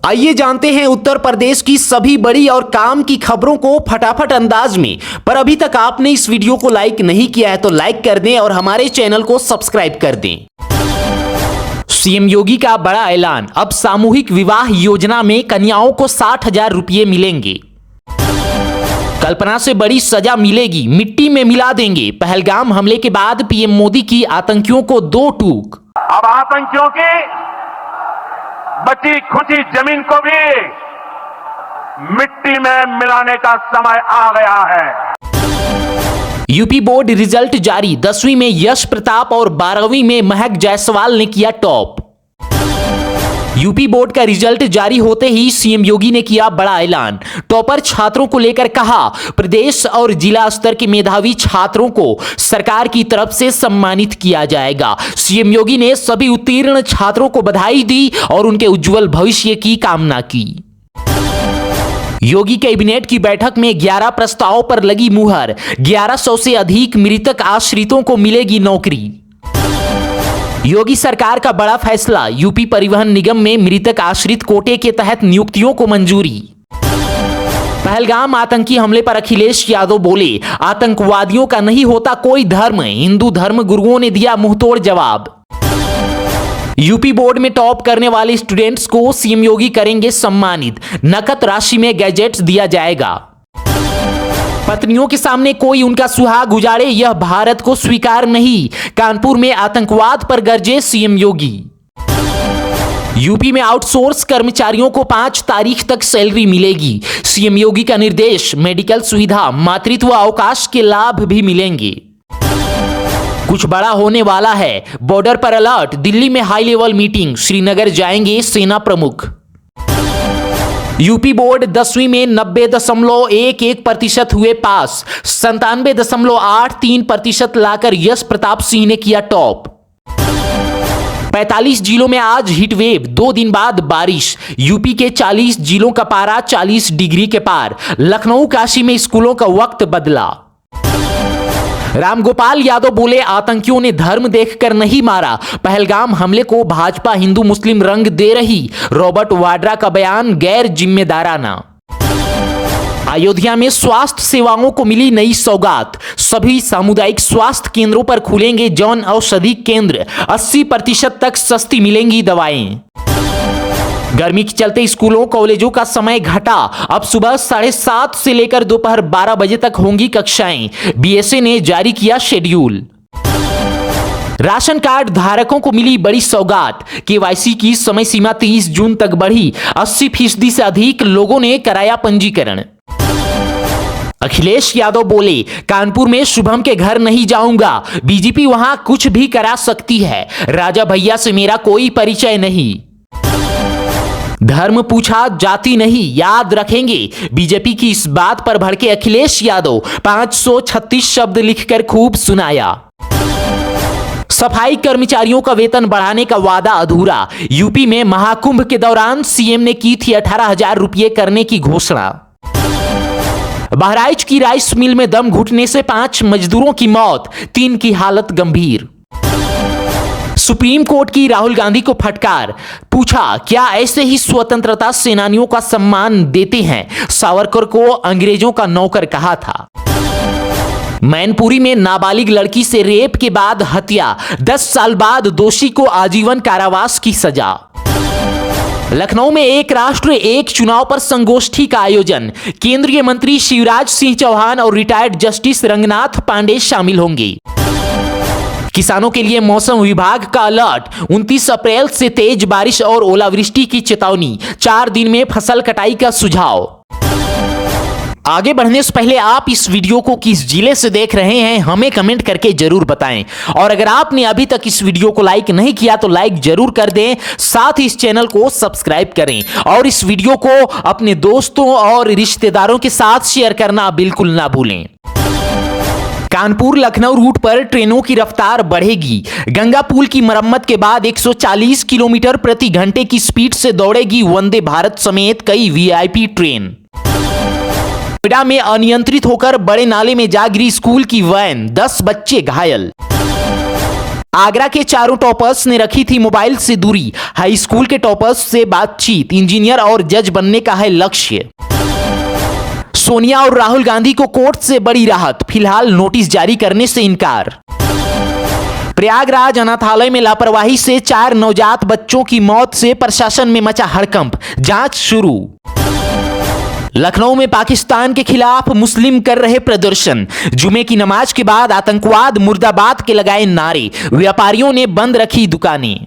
आइए जानते हैं उत्तर प्रदेश की सभी बड़ी और काम की खबरों को फटाफट अंदाज में। पर अभी तक आपने इस वीडियो को लाइक नहीं किया है तो लाइक कर दें और हमारे चैनल को सब्सक्राइब कर दें। सीएम योगी का बड़ा ऐलान, अब सामूहिक विवाह योजना में कन्याओं को 60,000 रुपये मिलेंगे। कल्पना से बड़ी सजा मिलेगी, मिट्टी में मिला देंगे। पहलगाम हमले के बाद पीएम मोदी की आतंकियों को 2 टूक। अब आतंकियों की बची खुची जमीन को भी मिट्टी में मिलाने का समय आ गया है। यूपी बोर्ड रिजल्ट जारी, 10वीं में यश प्रताप और 12वीं में महक जायसवाल ने किया टॉप। यूपी बोर्ड का रिजल्ट जारी होते ही सीएम योगी ने किया बड़ा ऐलान। टॉपर छात्रों को लेकर कहा, प्रदेश और जिला स्तर के मेधावी छात्रों को सरकार की तरफ से सम्मानित किया जाएगा। सीएम योगी ने सभी उत्तीर्ण छात्रों को बधाई दी और उनके उज्जवल भविष्य की कामना की। योगी कैबिनेट की बैठक में 11 प्रस्तावों पर लगी मुहर, 1100 से अधिक मृतक आश्रितों को मिलेगी नौकरी। योगी सरकार का बड़ा फैसला, यूपी परिवहन निगम में मृतक आश्रित कोटे के तहत नियुक्तियों को मंजूरी। पहलगाम आतंकी हमले पर अखिलेश यादव बोले, आतंकवादियों का नहीं होता कोई धर्म, हिंदू धर्म गुरुओं ने दिया मुंहतोड़ जवाब। यूपी बोर्ड में टॉप करने वाले स्टूडेंट्स को सीएम योगी करेंगे सम्मानित, नकद राशि में गैजेट्स दिया जाएगा। पत्नियों के सामने कोई उनका सुहाग उजाड़े, यह भारत को स्वीकार नहीं। कानपुर में आतंकवाद पर गरजे सीएम योगी। यूपी में आउटसोर्स कर्मचारियों को 5 तारीख तक सैलरी मिलेगी। सीएम योगी का निर्देश, मेडिकल सुविधा, मातृत्व अवकाश के लाभ भी मिलेंगे। कुछ बड़ा होने वाला है, बॉर्डर पर अलर्ट, दिल्ली में हाई लेवल मीटिंग, श्रीनगर जाएंगे सेना प्रमुख। यूपी बोर्ड 10वीं में 90.11% हुए पास, 97.83% लाकर यश प्रताप सिंह ने किया टॉप। 45 जिलों में आज हीटवेव, 2 दिन बाद बारिश। यूपी के 40 जिलों का पारा 40 डिग्री के पार। लखनऊ काशी में स्कूलों का वक्त बदला। रामगोपाल यादव बोले, आतंकियों ने धर्म देखकर नहीं मारा, पहलगाम हमले को भाजपा हिंदू मुस्लिम रंग दे रही। रॉबर्ट वाड्रा का बयान गैर जिम्मेदाराना। अयोध्या में स्वास्थ्य सेवाओं को मिली नई सौगात, सभी सामुदायिक स्वास्थ्य केंद्रों पर खुलेंगे जन औषधि केंद्र, 80% तक सस्ती मिलेंगी दवाएं। गर्मी के चलते स्कूलों कॉलेजों का समय घटा, अब सुबह 7:30 से लेकर दोपहर 12 बजे तक होंगी कक्षाएं। बीएसए ने जारी किया शेड्यूल। राशन कार्ड धारकों को मिली बड़ी सौगात, केवाईसी की समय सीमा 30 जून तक बढ़ी, 80% से अधिक लोगों ने कराया पंजीकरण। अखिलेश यादव बोले, कानपुर में शुभम के घर नहीं जाऊंगा, बीजेपी वहां कुछ भी करा सकती है, राजा भैया से मेरा कोई परिचय नहीं। धर्म पूछा, जाति नहीं, याद रखेंगे। बीजेपी की इस बात पर भड़के अखिलेश यादव, 536 शब्द लिखकर खूब सुनाया। सफाई कर्मचारियों का वेतन बढ़ाने का वादा अधूरा, यूपी में महाकुंभ के दौरान सीएम ने की थी 18,000 रुपये करने की घोषणा। बहराइच की राइस मिल में दम घुटने से 5 मजदूरों की मौत, 3 की हालत गंभीर। सुप्रीम कोर्ट की राहुल गांधी को फटकार, पूछा, क्या ऐसे ही स्वतंत्रता सेनानियों का सम्मान देते हैं? सावरकर को अंग्रेजों का नौकर कहा था। मैनपुरी में नाबालिग लड़की से रेप के बाद हत्या, 10 साल बाद दोषी को आजीवन कारावास की सजा। लखनऊ में एक राष्ट्र एक चुनाव पर संगोष्ठी का आयोजन, केंद्रीय मंत्री शिवराज सिंह चौहान और रिटायर्ड जस्टिस रंगनाथ पांडे शामिल होंगे। किसानों के लिए मौसम विभाग का अलर्ट, 29 अप्रैल से तेज बारिश और ओलावृष्टि की चेतावनी, 4 दिन में फसल कटाई का सुझाव। आगे बढ़ने से पहले आप इस वीडियो को किस जिले से देख रहे हैं हमें कमेंट करके जरूर बताएं, और अगर आपने अभी तक इस वीडियो को लाइक नहीं किया तो लाइक जरूर कर दें, साथ ही इस चैनल को सब्सक्राइब करें और इस वीडियो को अपने दोस्तों और रिश्तेदारों के साथ शेयर करना बिल्कुल ना भूलें। कानपुर लखनऊ रूट पर ट्रेनों की रफ्तार बढ़ेगी। गंगा पुल की मरम्मत के बाद 140 किलोमीटर प्रति घंटे की स्पीड से दौड़ेगी वंदे भारत समेत कई वीआईपी ट्रेन। नोएडा में अनियंत्रित होकर बड़े नाले में जा गिरी स्कूल की वैन, 10 बच्चे घायल। आगरा के चारों टॉपर्स ने रखी थी मोबाइल से दूरी, हाई स्कूल के टॉपर्स से बातचीत, इंजीनियर और जज बनने का है लक्ष्य। सोनिया और राहुल गांधी को कोर्ट से बड़ी राहत, फिलहाल नोटिस जारी करने से इनकार। प्रयागराज अनाथालय में लापरवाही से 4 नवजात बच्चों की मौत से प्रशासन में मचा हड़कंप, जांच शुरू। लखनऊ में पाकिस्तान के खिलाफ मुस्लिम कर रहे प्रदर्शन, जुमे की नमाज के बाद आतंकवाद मुर्दाबाद के लगाए नारे, व्यापारियों ने बंद रखी दुकानें।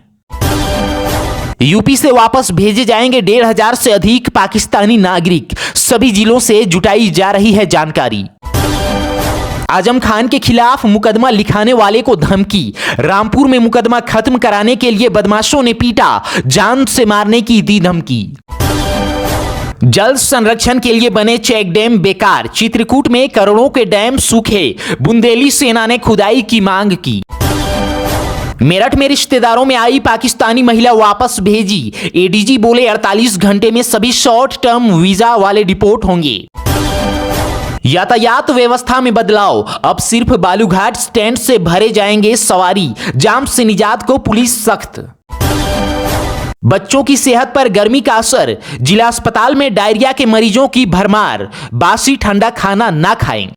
यूपी से वापस भेजे जाएंगे 1,500 से अधिक पाकिस्तानी नागरिक, सभी जिलों से जुटाई जा रही है जानकारी। आजम खान के खिलाफ मुकदमा लिखाने वाले को धमकी, रामपुर में मुकदमा खत्म कराने के लिए बदमाशों ने पीटा, जान से मारने की दी धमकी। जल संरक्षण के लिए बने चेक डैम बेकार, चित्रकूट में करोड़ों के डैम सूखे, बुंदेली सेना ने खुदाई की मांग की। मेरठ में रिश्तेदारों में आई पाकिस्तानी महिला वापस भेजी, एडीजी बोले 48 घंटे में सभी शॉर्ट टर्म वीजा वाले डिपोर्ट होंगे। यातायात व्यवस्था में बदलाव, अब सिर्फ बालूघाट स्टैंड से भरे जाएंगे सवारी, जाम से निजात को पुलिस सख्त। बच्चों की सेहत पर गर्मी का असर, जिला अस्पताल में डायरिया के मरीजों की भरमार, बासी ठंडा खाना ना खाएं।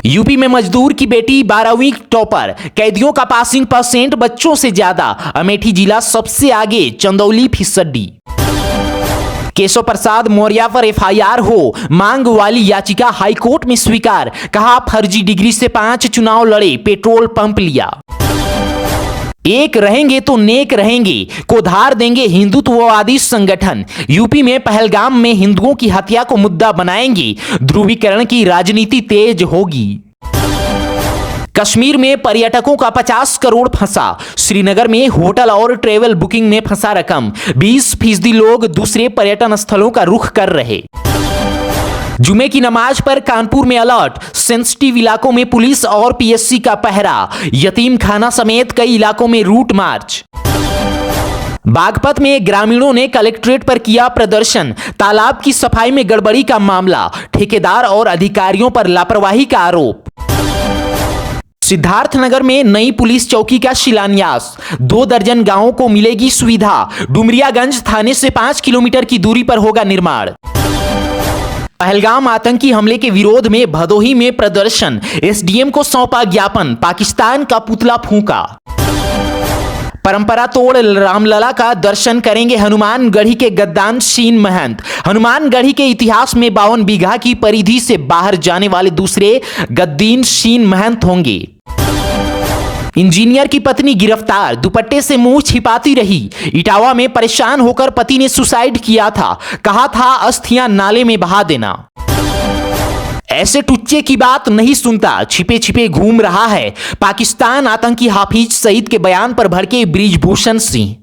यूपी में मजदूर की बेटी 12वीं टॉपर, कैदियों का पासिंग परसेंट बच्चों से ज्यादा, अमेठी जिला सबसे आगे, चंदौली फीसदी। केशव प्रसाद मौर्य पर एफआईआर हो, मांग वाली याचिका हाईकोर्ट में स्वीकार, कहा फर्जी डिग्री से 5 चुनाव लड़े, पेट्रोल पंप लिया। एक रहेंगे तो नेक रहेंगे को धार देंगे हिंदुत्ववादी संगठन, यूपी में पहलगाम में हिंदुओं की हत्या को मुद्दा बनाएंगे, ध्रुवीकरण की राजनीति तेज होगी। कश्मीर में पर्यटकों का 50 करोड़ फंसा, श्रीनगर में होटल और ट्रेवल बुकिंग में फंसा रकम, 20% लोग दूसरे पर्यटन स्थलों का रुख कर रहे। जुमे की नमाज पर कानपुर में अलर्ट, सेंसिटिव इलाकों में पुलिस और पीएससी का पहरा, यतीम खाना समेत कई इलाकों में रूट मार्च। बागपत में ग्रामीणों ने कलेक्ट्रेट पर किया प्रदर्शन, तालाब की सफाई में गड़बड़ी का मामला, ठेकेदार और अधिकारियों पर लापरवाही का आरोप। सिद्धार्थनगर में नई पुलिस चौकी का शिलान्यास, 2 दर्जन गांवों को मिलेगी सुविधा, डुमरियागंज थाने से 5 किलोमीटर की दूरी पर होगा निर्माण। पहलगाम आतंकी हमले के विरोध में भदोही में प्रदर्शन, एसडीएम को सौंपा ज्ञापन, पाकिस्तान का पुतला फूंका। परंपरा तोड़ रामलला का दर्शन करेंगे हनुमानगढ़ी के गद्दान शीन महंत, हनुमानगढ़ी के इतिहास में 52 बीघा की परिधि से बाहर जाने वाले दूसरे गद्दीन शीन महंत होंगे। इंजीनियर की पत्नी गिरफ्तार, दुपट्टे से मुंह छिपाती रही, इटावा में परेशान होकर पति ने सुसाइड किया था, कहा था अस्थियां नाले में बहा देना। ऐसे टुच्चे की बात नहीं सुनता, छिपे छिपे घूम रहा है, पाकिस्तान आतंकी हाफिज सईद के बयान पर भड़के बृजभूषण सिंह।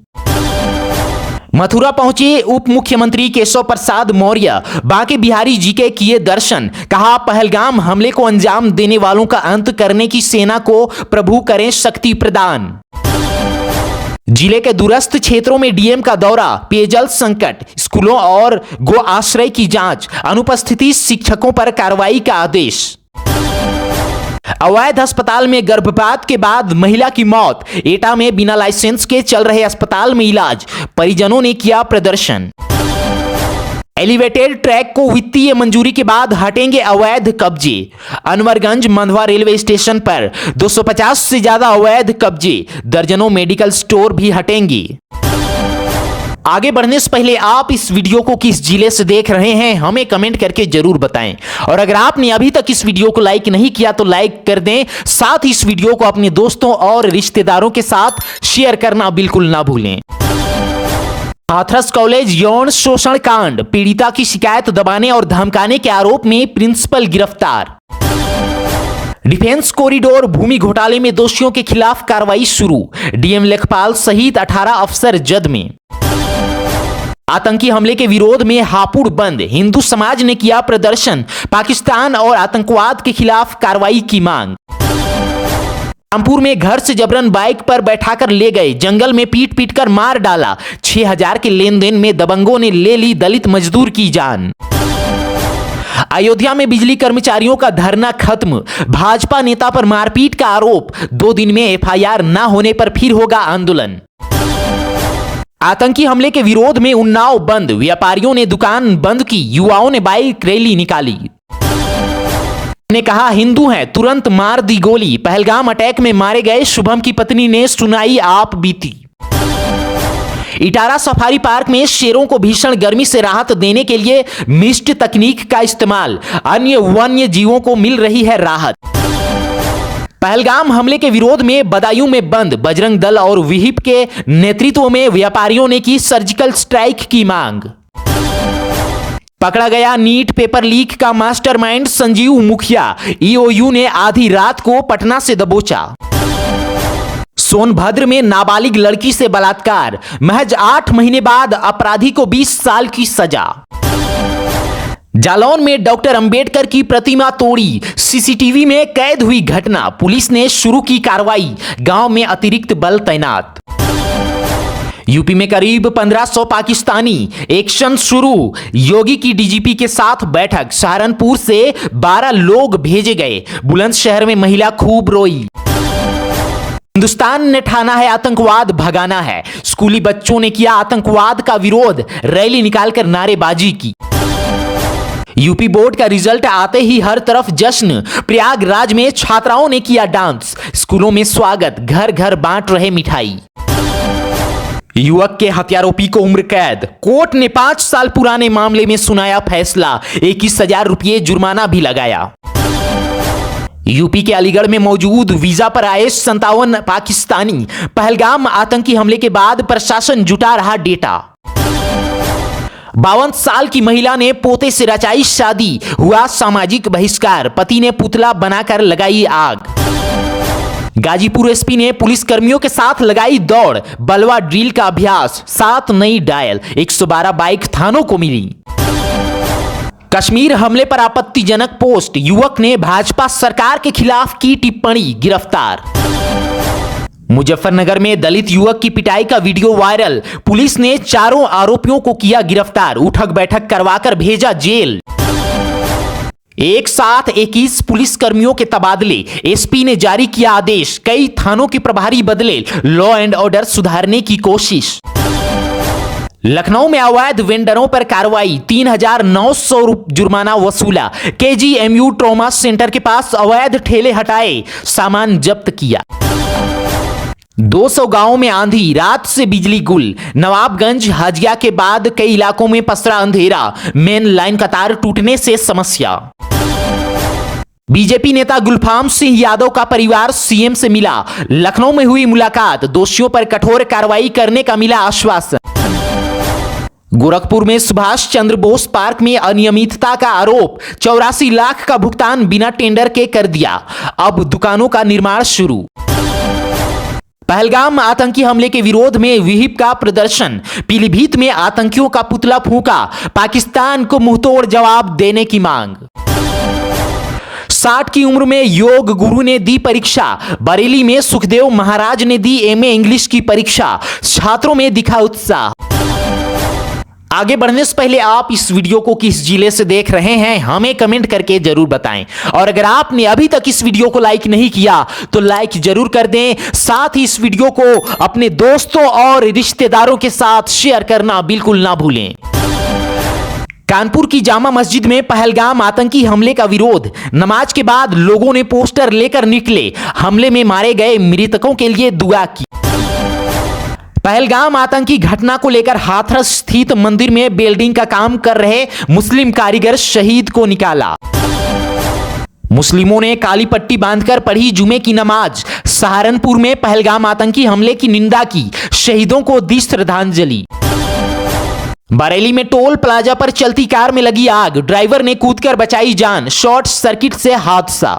मथुरा पहुंचे उप मुख्यमंत्री केशव प्रसाद मौर्य, बांके बिहारी जी के किए दर्शन, कहा पहलगाम हमले को अंजाम देने वालों का अंत करने की सेना को प्रभु करें शक्ति प्रदान। जिले के दूरस्थ क्षेत्रों में डीएम का दौरा, पेयजल संकट, स्कूलों और गो आश्रय की जांच, अनुपस्थिति शिक्षकों पर कार्रवाई का आदेश। अवैध अस्पताल में गर्भपात के बाद महिला की मौत, एटा में बिना लाइसेंस के चल रहे अस्पताल में इलाज, परिजनों ने किया प्रदर्शन। एलिवेटेड ट्रैक को वित्तीय मंजूरी के बाद हटेंगे अवैध कब्जे, अनवरगंज मंधवा रेलवे स्टेशन पर 250 से ज्यादा अवैध कब्जे, दर्जनों मेडिकल स्टोर भी हटेंगे। आगे बढ़ने से पहले आप इस वीडियो को किस जिले से देख रहे हैं हमें कमेंट करके जरूर बताएं, और अगर आपने अभी तक इस वीडियो को लाइक नहीं किया तो लाइक कर दें, साथ ही इस वीडियो को अपने दोस्तों और रिश्तेदारों के साथ शेयर करना बिल्कुल ना भूलें। हाथरस कॉलेज यौन शोषण कांड, पीड़िता की शिकायत दबाने और धमकाने के आरोप में प्रिंसिपल गिरफ्तार। डिफेंस कॉरिडोर भूमि घोटाले में दोषियों के खिलाफ कार्रवाई शुरू, डीएम लेखपाल सहित 18 अफसर जद में। आतंकी हमले के विरोध में हापुड़ बंद, हिंदू समाज ने किया प्रदर्शन, पाकिस्तान और आतंकवाद के खिलाफ कार्रवाई की मांग। रामपुर में घर से जबरन बाइक पर बैठाकर ले गए, जंगल में पीट पीट कर मार डाला, 6000 के लेन देन में दबंगों ने ले ली दलित मजदूर की जान। अयोध्या में बिजली कर्मचारियों का धरना खत्म, भाजपा नेता पर मारपीट का आरोप, 2 दिन में एफआईआर न होने पर फिर होगा आंदोलन। आतंकी हमले के विरोध में उन्नाव बंद, व्यापारियों ने दुकान बंद की, युवाओं ने बाइक रैली निकाली। ने कहा हिंदू हैं तुरंत मार दी गोली, पहलगाम अटैक में मारे गए शुभम की पत्नी ने सुनाई आप बीती। इटारा सफारी पार्क में शेरों को भीषण गर्मी से राहत देने के लिए मिस्ट तकनीक का इस्तेमाल, अन्य वन्य जीवों को मिल रही है राहत। पहलगाम हमले के विरोध में बदायूं में बंद, बजरंग दल और विहिप के नेतृत्व में व्यापारियों ने की सर्जिकल स्ट्राइक की मांग। पकड़ा गया नीट पेपर लीक का मास्टरमाइंड संजीव मुखिया, ईओयू ने आधी रात को पटना से दबोचा। सोनभद्र में नाबालिग लड़की से बलात्कार, महज 8 महीने बाद अपराधी को 20 साल की सजा। जालौन में डॉक्टर अंबेडकर की प्रतिमा तोड़ी, सीसीटीवी में कैद हुई घटना, पुलिस ने शुरू की कार्रवाई, गांव में अतिरिक्त बल तैनात। यूपी में करीब 1500 पाकिस्तानी, एक्शन शुरू, योगी की डीजीपी के साथ बैठक, सहारनपुर से 12 लोग भेजे गए, बुलंदशहर में महिला खूब रोई। हिंदुस्तान ने ठाना है आतंकवाद भगाना है, स्कूली बच्चों ने किया आतंकवाद का विरोध, रैली निकालकर नारेबाजी की। यूपी बोर्ड का रिजल्ट आते ही हर तरफ जश्न, प्रयागराज में छात्राओं ने किया डांस, स्कूलों में स्वागत, घर घर बांट रहे मिठाई। युवक के हत्यारोपी को उम्र कैद, कोर्ट ने 5 साल पुराने मामले में सुनाया फैसला, 21,000 रुपये जुर्माना भी लगाया। यूपी के अलीगढ़ में मौजूद वीजा पर आए 57 पाकिस्तानी, पहलगाम आतंकी हमले के बाद प्रशासन जुटा रहा डेटा। 52 साल की महिला ने पोते से रचाई शादी, हुआ सामाजिक बहिष्कार, पति ने पुतला बनाकर लगाई आग। गाजीपुर एसपी ने पुलिस कर्मियों के साथ लगाई दौड़, बलवा ड्रिल का अभ्यास, 7 नई डायल, 112 बाइक थानों को मिली। कश्मीर हमले पर आपत्तिजनक पोस्ट, युवक ने भाजपा सरकार के खिलाफ की टिप्पणी, गिरफ्तार। मुजफ्फरनगर में दलित युवक की पिटाई का वीडियो वायरल, पुलिस ने 4 आरोपियों को किया गिरफ्तार, उठक बैठक करवाकर भेजा जेल। एक साथ 21 पुलिस कर्मियों के तबादले, एसपी ने जारी किया आदेश, कई थानों के प्रभारी बदले, लॉ एंड ऑर्डर सुधारने की कोशिश। लखनऊ में अवैध वेंडरों पर कार्रवाई, 3,900 जुर्माना वसूला, केजीएमयू ट्रॉमा सेंटर के पास अवैध ठेले हटाए, सामान जब्त किया। 200 गांवों में आंधी, रात से बिजली गुल, नवाबगंज हजिया के बाद कई इलाकों में पसरा अंधेरा, मेन लाइन का तार टूटने से समस्या। बीजेपी नेता गुलफाम सिंह यादव का परिवार सीएम से मिला, लखनऊ में हुई मुलाकात, दोषियों पर कठोर कार्रवाई करने का मिला आश्वासन। गोरखपुर में सुभाष चंद्र बोस पार्क में अनियमितता का आरोप, 84 लाख का भुगतान बिना टेंडर के कर दिया, अब दुकानों का निर्माण शुरू। पहलगाम आतंकी हमले के विरोध में विहिप का प्रदर्शन, पीलीभीत में आतंकियों का पुतला फूंका, पाकिस्तान को मुंहतोड़ जवाब देने की मांग। 60 की उम्र में योग गुरु ने दी परीक्षा, बरेली में सुखदेव महाराज ने दी एमए इंग्लिश की परीक्षा, छात्रों में दिखा उत्साह। आगे बढ़ने से पहले आप इस वीडियो को किस जिले से देख रहे हैं हमें कमेंट करके जरूर बताएं, और अगर आपने अभी तक इस वीडियो को लाइक नहीं किया तो लाइक जरूर कर दें, साथ ही इस वीडियो को अपने दोस्तों और रिश्तेदारों के साथ शेयर करना बिल्कुल ना भूलें। कानपुर की जामा मस्जिद में पहलगाम आतंकी हमले का विरोध, नमाज के बाद लोगों ने पोस्टर लेकर निकले, हमले में मारे गए मृतकों के लिए दुआ की। पहलगाम आतंकी घटना को लेकर हाथरस स्थित मंदिर में बिल्डिंग का काम कर रहे मुस्लिम कारीगर शहीद को निकाला। मुस्लिमों ने काली पट्टी बांधकर पढ़ी जुमे की नमाज, सहारनपुर में पहलगाम आतंकी हमले की निंदा की, शहीदों को दी श्रद्धांजलि। बरेली में टोल प्लाजा पर चलती कार में लगी आग, ड्राइवर ने कूदकर बचाई जान, शॉर्ट सर्किट से हादसा।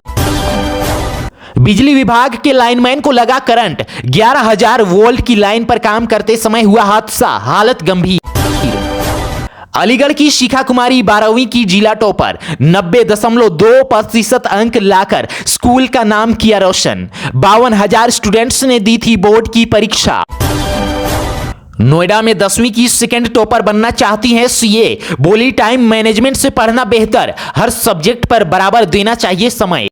बिजली विभाग के लाइनमैन को लगा करंट, 11,000 वोल्ट की लाइन पर काम करते समय हुआ हादसा, हालत गंभीर। अलीगढ़ की शिखा कुमारी 12वीं की जिला टॉपर, 90.2% अंक लाकर स्कूल का नाम किया रोशन, 52,000 स्टूडेंट्स ने दी थी बोर्ड की परीक्षा। नोएडा में 10वीं की सेकंड टॉपर बनना चाहती हैं सीए, बोली टाइम मैनेजमेंट से पढ़ना बेहतर, हर सब्जेक्ट पर बराबर देना चाहिए समय।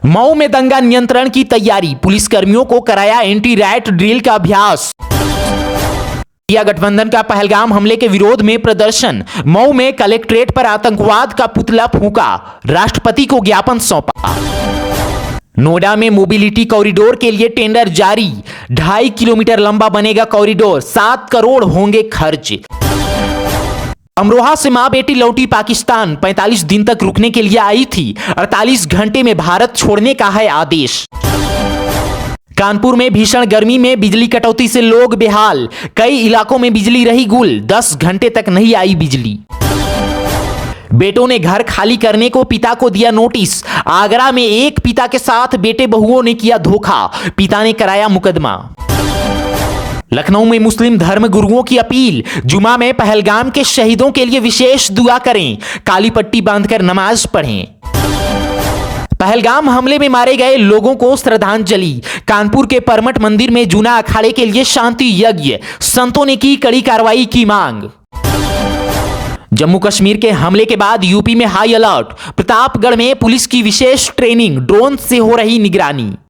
मऊ में दंगा नियंत्रण की तैयारी, पुलिसकर्मियों को कराया एंटी राइट ड्रिल का अभ्यास। इंडिया गठबंधन का पहलगाम हमले के विरोध में प्रदर्शन, मऊ में कलेक्ट्रेट पर आतंकवाद का पुतला फूंका, राष्ट्रपति को ज्ञापन सौंपा। नोएडा में मोबिलिटी कॉरिडोर के लिए टेंडर जारी, 2.5 किलोमीटर लंबा बनेगा कॉरिडोर, 7 करोड़ होंगे खर्च। अमरोहा से मां बेटी लौटी पाकिस्तान, 45 दिन तक रुकने के लिए आई थी, 48 घंटे में भारत छोड़ने का है आदेश। कानपुर में भीषण गर्मी में बिजली कटौती से लोग बेहाल, कई इलाकों में बिजली रही गुल, 10 घंटे तक नहीं आई बिजली। बेटों ने घर खाली करने को पिता को दिया नोटिस, आगरा में एक पिता के साथ बेटे बहुओं ने किया धोखा, पिता ने कराया मुकदमा। लखनऊ में मुस्लिम धर्म गुरुओं की अपील, जुमा में पहलगाम के शहीदों के लिए विशेष दुआ करें, काली पट्टी बांधकर नमाज पढ़ें। पहलगाम हमले में मारे गए लोगों को श्रद्धांजलि, कानपुर के परमठ मंदिर में जूना अखाड़े के लिए शांति यज्ञ, संतों ने की कड़ी कार्रवाई की मांग। जम्मू कश्मीर के हमले के बाद यूपी में हाई अलर्ट, प्रतापगढ़ में पुलिस की विशेष ट्रेनिंग, ड्रोन से हो रही निगरानी।